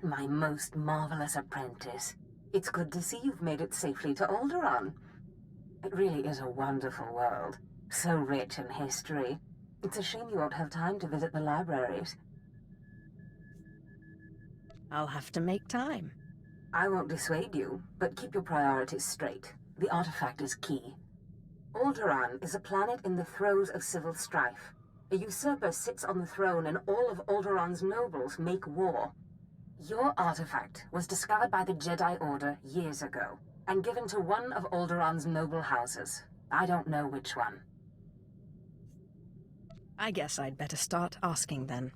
my most marvelous apprentice. It's good to see you've made it safely to Alderaan. It really is a wonderful world, so rich in history. It's a shame you won't have time to visit the libraries. I'll have to make time. I won't dissuade you, but keep your priorities straight. The artifact is key. Alderaan is a planet in the throes of civil strife. A usurper sits on the throne and all of Alderaan's nobles make war. Your artifact was discovered by the Jedi Order years ago, and given to one of Alderaan's noble houses. I don't know which one. I guess I'd better start asking then.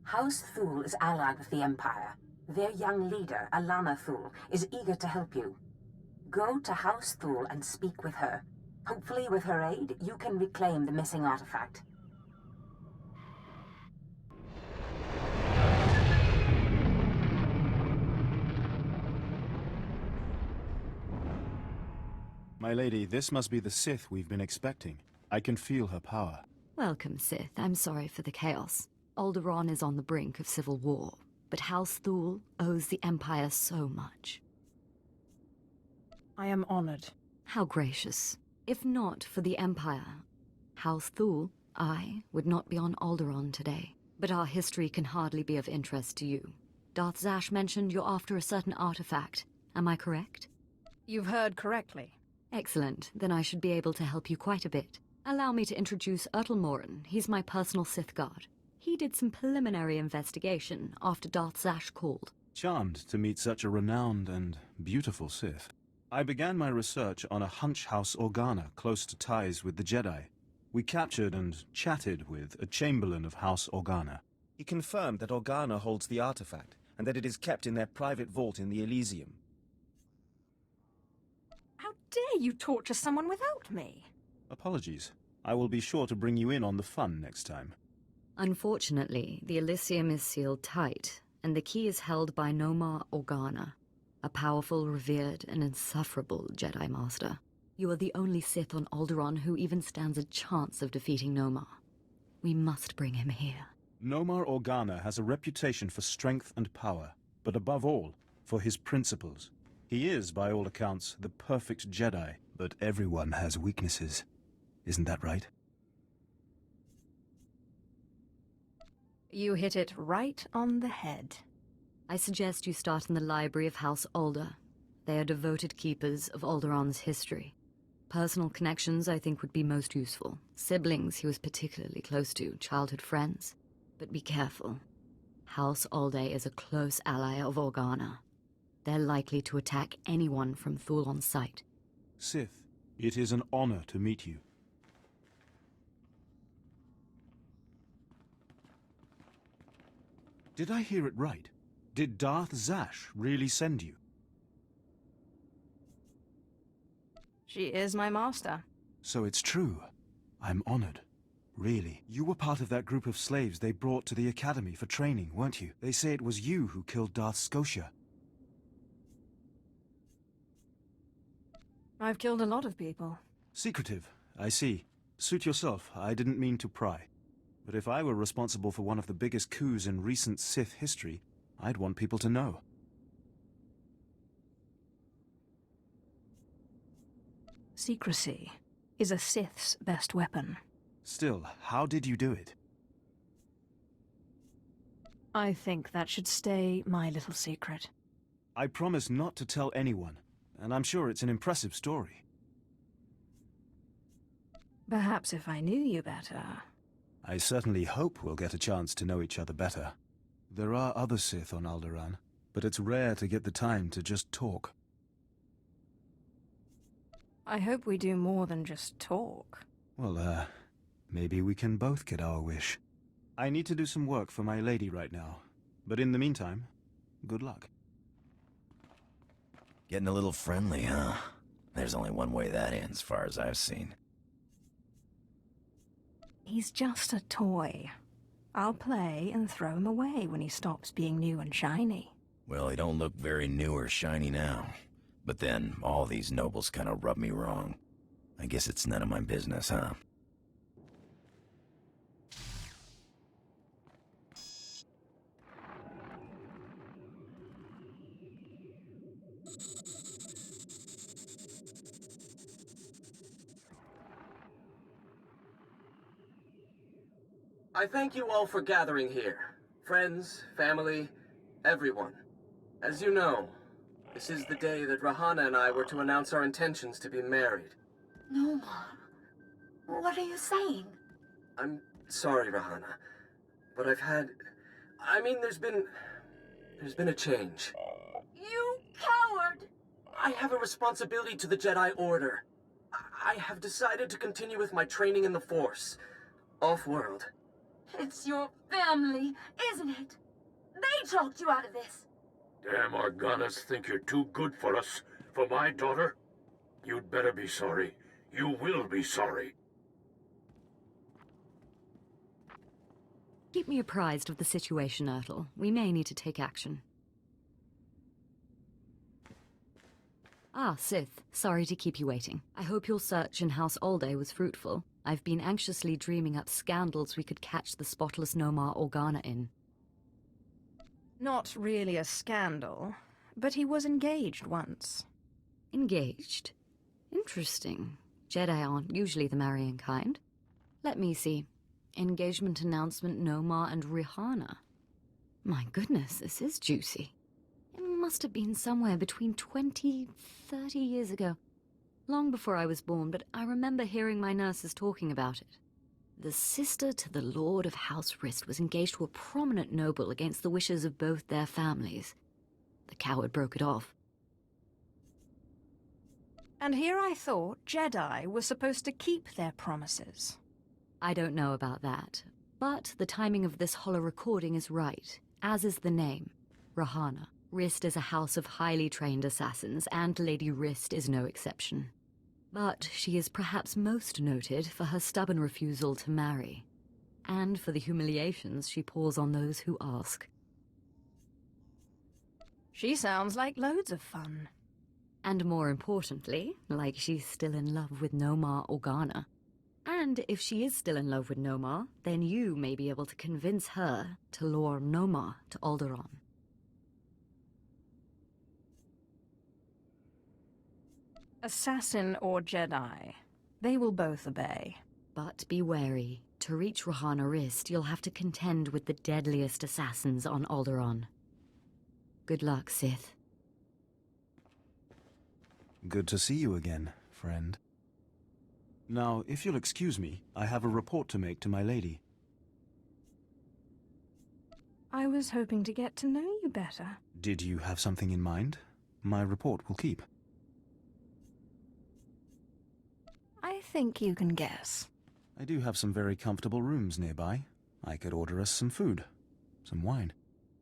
House Thul is allied with the Empire. Their young leader, Alana Thul, is eager to help you. Go to House Thul and speak with her. Hopefully with her aid, you can reclaim the missing artifact. My lady, this must be the Sith we've been expecting. I can feel her power. Welcome, Sith. I'm sorry for the chaos. Alderaan is on the brink of civil war, but House Thul owes the Empire so much. I am honored. How gracious. If not for the Empire, House Thul, I would not be on Alderaan today. But our history can hardly be of interest to you. Darth Zash mentioned you're after a certain artifact. Am I correct? You've heard correctly. Excellent. Then I should be able to help you quite a bit. Allow me to introduce Morin. He's my personal Sith guard. He did some preliminary investigation after Darth Zash called. Charmed to meet such a renowned and beautiful Sith. I began my research on a hunch house Organa close to ties with the Jedi. We captured and chatted with a Chamberlain of House Organa. He confirmed that Organa holds the artifact, and that it is kept in their private vault in the Elysium. How dare you torture someone without me? Apologies. I will be sure to bring you in on the fun next time. Unfortunately, the Elysium is sealed tight, and the key is held by Nomar Organa, a powerful, revered, and insufferable Jedi Master. You are the only Sith on Alderaan who even stands a chance of defeating Nomar. We must bring him here. Nomar Organa has a reputation for strength and power, but above all, for his principles. He is, by all accounts, the perfect Jedi, but everyone has weaknesses. Isn't that right? You hit it right on the head. I suggest you start in the library of House Alder. They are devoted keepers of Alderaan's history. Personal connections I think would be most useful. Siblings he was particularly close to, childhood friends. But be careful. House Alder is a close ally of Organa. They're likely to attack anyone from Thul on sight. Sith, it is an honor to meet you. Did I hear it right? Did Darth Zash really send you? She is my master. So it's true. I'm honored. Really. You were part of that group of slaves they brought to the academy for training, weren't you? They say it was you who killed Darth Scotia. I've killed a lot of people. Secretive, I see. Suit yourself, I didn't mean to pry. But if I were responsible for one of the biggest coups in recent Sith history, I'd want people to know. Secrecy is a Sith's best weapon. Still, how did you do it? I think that should stay my little secret. I promise not to tell anyone, and I'm sure it's an impressive story. Perhaps if I knew you better. I certainly hope we'll get a chance to know each other better. There are other Sith on Alderaan, but it's rare to get the time to just talk. I hope we do more than just talk. Well, maybe we can both get our wish. I need to do some work for my lady right now, but in the meantime, good luck. Getting a little friendly, huh? There's only one way that ends, as far as I've seen. He's just a toy. I'll play and throw him away when he stops being new and shiny. Well, he don't look very new or shiny now. But then, all these nobles kind of rub me wrong. I guess it's none of my business, huh? I thank you all for gathering here. Friends, family, everyone. As you know, this is the day that Rahana and I were to announce our intentions to be married. Nomar, what are you saying? I'm sorry, Rahana, but there's been a change. You coward! I have a responsibility to the Jedi Order. I have decided to continue with my training in the Force, off-world. It's your family, isn't it? They talked you out of this. Damn Organas think you're too good for us, for my daughter. You'd better be sorry. You will be sorry. Keep me apprised of the situation, Ertl. We may need to take action. Ah, Sith. Sorry to keep you waiting. I hope your search in House Alde was fruitful. I've been anxiously dreaming up scandals we could catch the spotless Nomar Organa in. Not really a scandal, but he was engaged once. Engaged? Interesting. Jedi aren't usually the marrying kind. Let me see. Engagement announcement, Nomar and Rihanna. My goodness, this is juicy. It must have been somewhere between 20, 30 years ago. Long before I was born, but I remember hearing my nurses talking about it. The sister to the Lord of House Rist was engaged to a prominent noble against the wishes of both their families. The coward broke it off. And here I thought Jedi were supposed to keep their promises. I don't know about that, but the timing of this holo recording is right, as is the name, Rahana. Rist is a house of highly trained assassins, and Lady Rist is no exception. But she is perhaps most noted for her stubborn refusal to marry, and for the humiliations she pours on those who ask. She sounds like loads of fun. And more importantly, like she's still in love with Nomar Organa. And if she is still in love with Nomar, then you may be able to convince her to lure Nomar to Alderaan. Assassin or Jedi, they will both obey. But be wary. To reach Rahana Rist, you'll have to contend with the deadliest assassins on Alderaan. Good luck, Sith. Good to see you again, friend. Now, if you'll excuse me, I have a report to make to my lady. I was hoping to get to know you better. Did you have something in mind? My report will keep. I think you can guess. I do have some very comfortable rooms nearby. I could order us some food, some wine.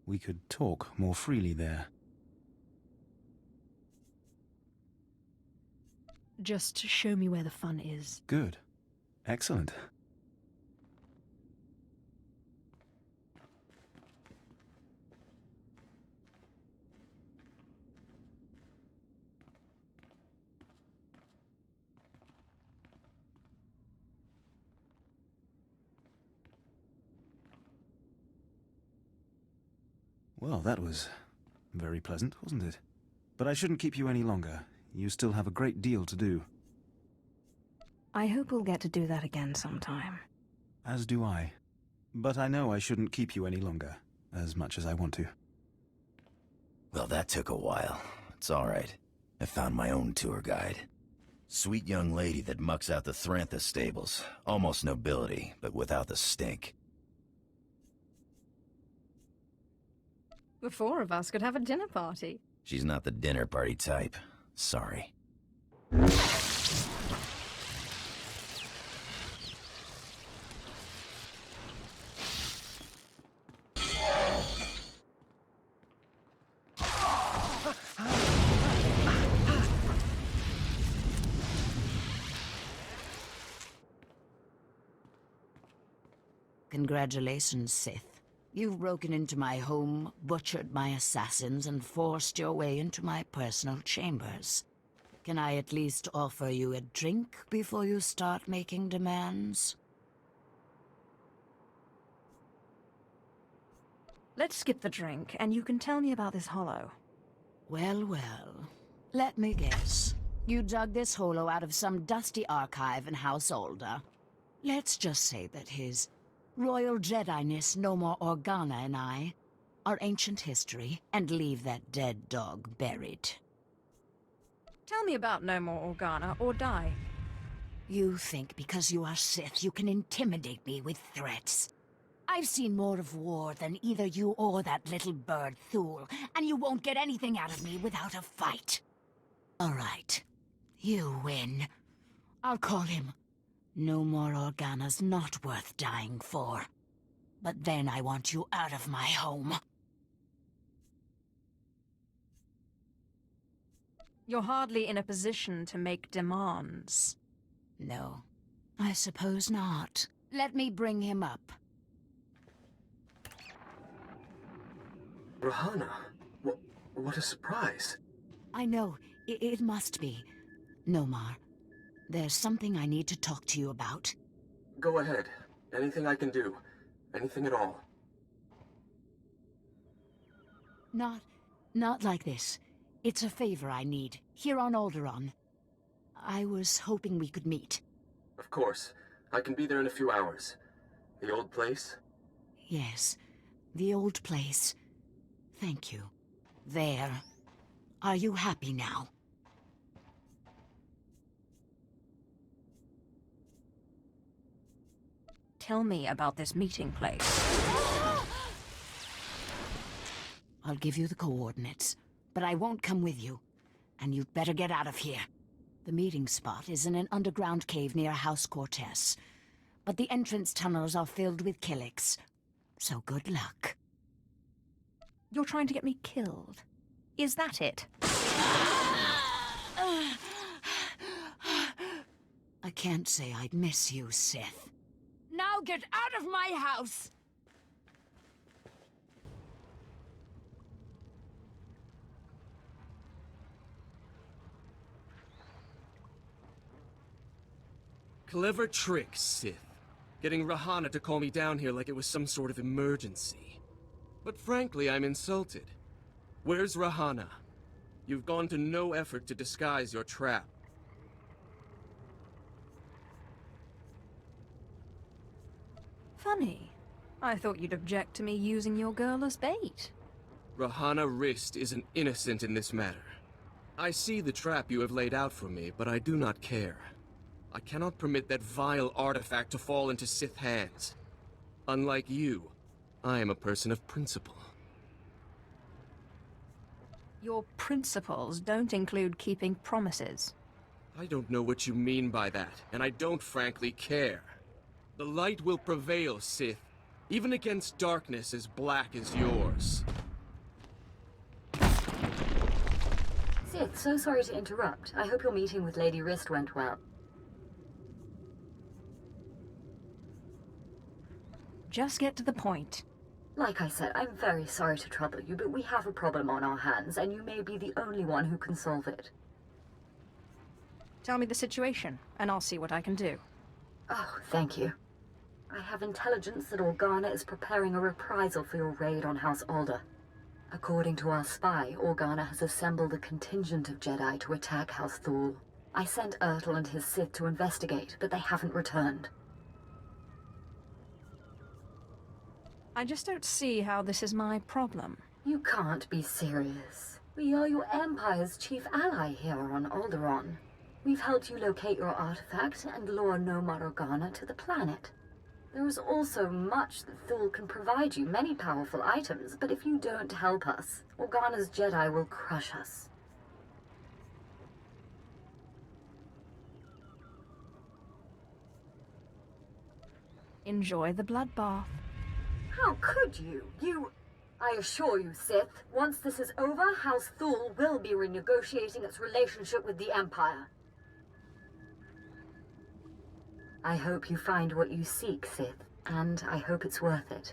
We could talk more freely there. Just show me where the fun is. Good. Excellent. Well, that was very pleasant, wasn't it? But I shouldn't keep you any longer. You still have a great deal to do. I hope we'll get to do that again sometime. As do I. But I know I shouldn't keep you any longer, as much as I want to. Well, that took a while. It's all right. I found my own tour guide. Sweet young lady that mucks out the Thrantha stables. Almost nobility, but without the stink. The four of us could have a dinner party. She's not the dinner party type. Sorry. Congratulations, Sith. You've broken into my home, butchered my assassins, and forced your way into my personal chambers. Can I at least offer you a drink before you start making demands? Let's skip the drink, and you can tell me about this holo. Well, well. Let me guess. You dug this holo out of some dusty archive in House Alda. Let's just say that his Royal Jedi-ness no more Organa and I, our ancient history, and leave that dead dog buried. Tell me about No More Organa or die. You think because you are Sith you can intimidate me with threats. I've seen more of war than either you or that little bird Thule, and you won't get anything out of me without a fight. All right. You win. I'll call him. No More Organa's not worth dying for. But then I want you out of my home. You're hardly in a position to make demands. No, I suppose not. Let me bring him up. Rahana, what a surprise. I know, it must be. Nomar, there's something I need to talk to you about. Go ahead. Anything I can do. Anything at all. Not like this. It's a favor I need, here on Alderaan. I was hoping we could meet. Of course. I can be there in a few hours. The old place? Yes, the old place. Thank you. There. Are you happy now? Tell me about this meeting place. I'll give you the coordinates, but I won't come with you. And you'd better get out of here. The meeting spot is in an underground cave near House Cortez. But the entrance tunnels are filled with Killiks. So good luck. You're trying to get me killed. Is that it? I can't say I'd miss you, Sith. Now get out of my house! Clever trick, Sith. Getting Rahana to call me down here like it was some sort of emergency. But frankly, I'm insulted. Where's Rahana? You've gone to no effort to disguise your trap. Funny. I thought you'd object to me using your girl as bait. Rahana Rist isn't innocent in this matter. I see the trap you have laid out for me, but I do not care. I cannot permit that vile artifact to fall into Sith hands. Unlike you, I am a person of principle. Your principles don't include keeping promises. I don't know what you mean by that, and I don't frankly care. The light will prevail, Sith, even against darkness as black as yours. Sith, so sorry to interrupt. I hope your meeting with Lady Rist went well. Just get to the point. Like I said, I'm very sorry to trouble you, but we have a problem on our hands, and you may be the only one who can solve it. Tell me the situation, and I'll see what I can do. Oh, thank you. I have intelligence that Organa is preparing a reprisal for your raid on House Alder. According to our spy, Organa has assembled a contingent of Jedi to attack House Thule. I sent Ertl and his Sith to investigate, but they haven't returned. I just don't see how this is my problem. You can't be serious. We are your Empire's chief ally here on Alderaan. We've helped you locate your artifact and lure No More Organa to the planet. There is also much that Thule can provide you, many powerful items, but if you don't help us, Organa's Jedi will crush us. Enjoy the bloodbath. How could you? I assure you, Sith, once this is over, House Thule will be renegotiating its relationship with the Empire. I hope you find what you seek, Sith, and I hope it's worth it.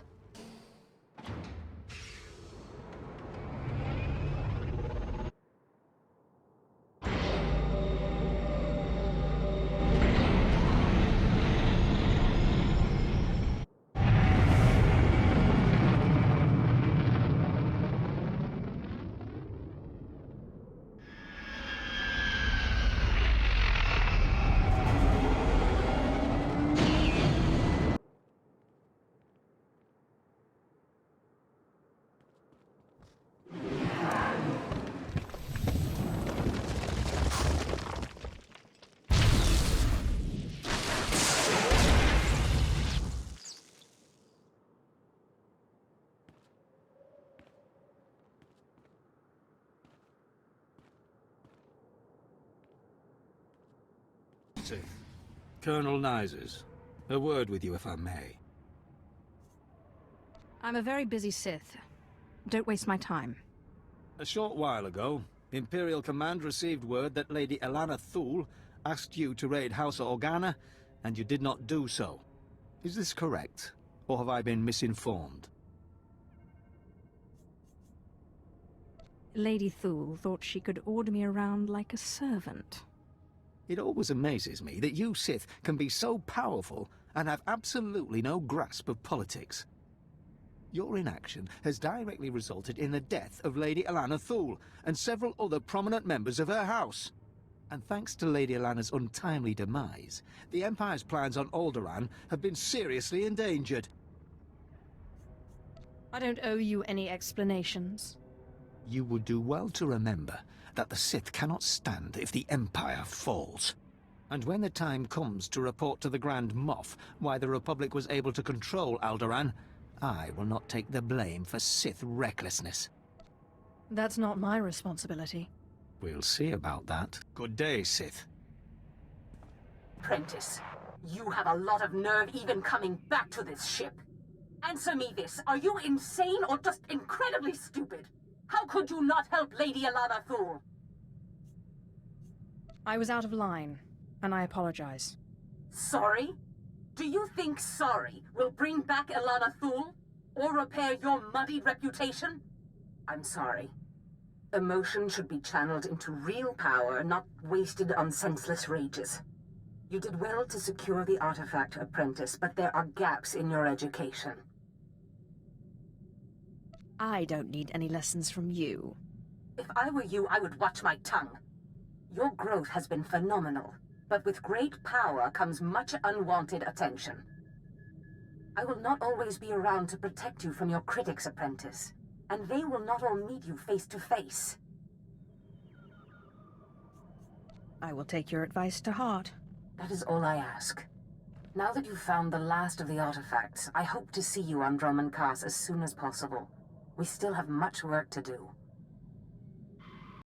Colonel Nyses, a word with you if I may. I'm a very busy Sith. Don't waste my time. A short while ago, Imperial Command received word that Lady Alana Thule asked you to raid House Organa, and you did not do so. Is this correct, or have I been misinformed? Lady Thule thought she could order me around like a servant. It always amazes me that you Sith can be so powerful and have absolutely no grasp of politics. Your inaction has directly resulted in the death of Lady Alana Thule and several other prominent members of her house. And thanks to Lady Alana's untimely demise, the Empire's plans on Alderaan have been seriously endangered. I don't owe you any explanations. You would do well to remember that the Sith cannot stand if the Empire falls. And when the time comes to report to the Grand Moff why the Republic was able to control Alderaan, I will not take the blame for Sith recklessness. That's not my responsibility. We'll see about that. Good day, Sith. Apprentice, you have a lot of nerve even coming back to this ship. Answer me this, are you insane or just incredibly stupid? How could you not help Lady Alana Thule? I was out of line, and I apologize. Sorry? Do you think sorry will bring back Alana Thule? Or repair your muddied reputation? I'm sorry. Emotion should be channeled into real power, not wasted on senseless rages. You did well to secure the artifact, Apprentice, but there are gaps in your education. I don't need any lessons from you. If I were you, I would watch my tongue. Your growth has been phenomenal, but with great power comes much unwanted attention. I will not always be around to protect you from your critics, Apprentice, and they will not all meet you face to face. I will take your advice to heart. That is all I ask. Now that you've found the last of the artifacts, I hope to see you on Dromund Kaas as soon as possible. We still have much work to do.